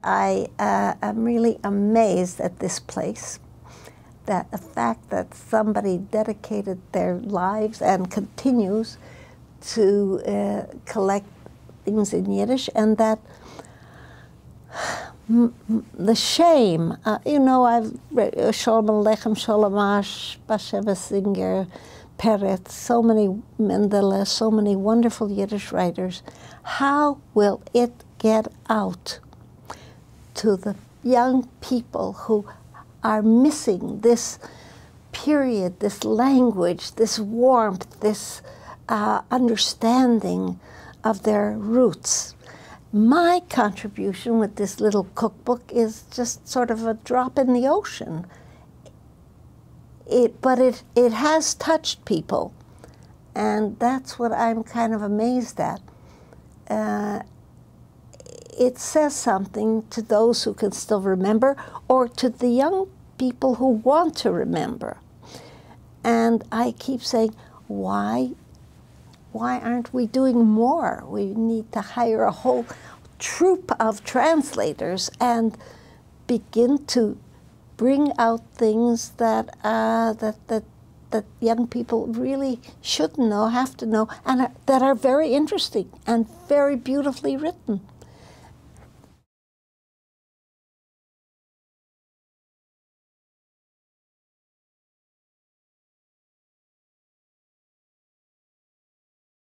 I am really amazed at this place, that the fact that somebody dedicated their lives and continues to collect things in Yiddish, and that the shame, you know, I've read Sholem Aleichem, Sholem Ash, Basheva Singer, Peretz, so many Mendele, so many wonderful Yiddish writers. How will it get out to the young people who are missing this period, this language, this warmth, this understanding of their roots? My contribution with this little cookbook is just sort of a drop in the ocean. But it has touched people, and that's what I'm kind of amazed at. It says something to those who can still remember, or to the young people who want to remember. And I keep saying, why aren't we doing more? We need to hire a whole troupe of translators and begin to bring out things that that young people really should know, have to know, and that are very interesting and very beautifully written.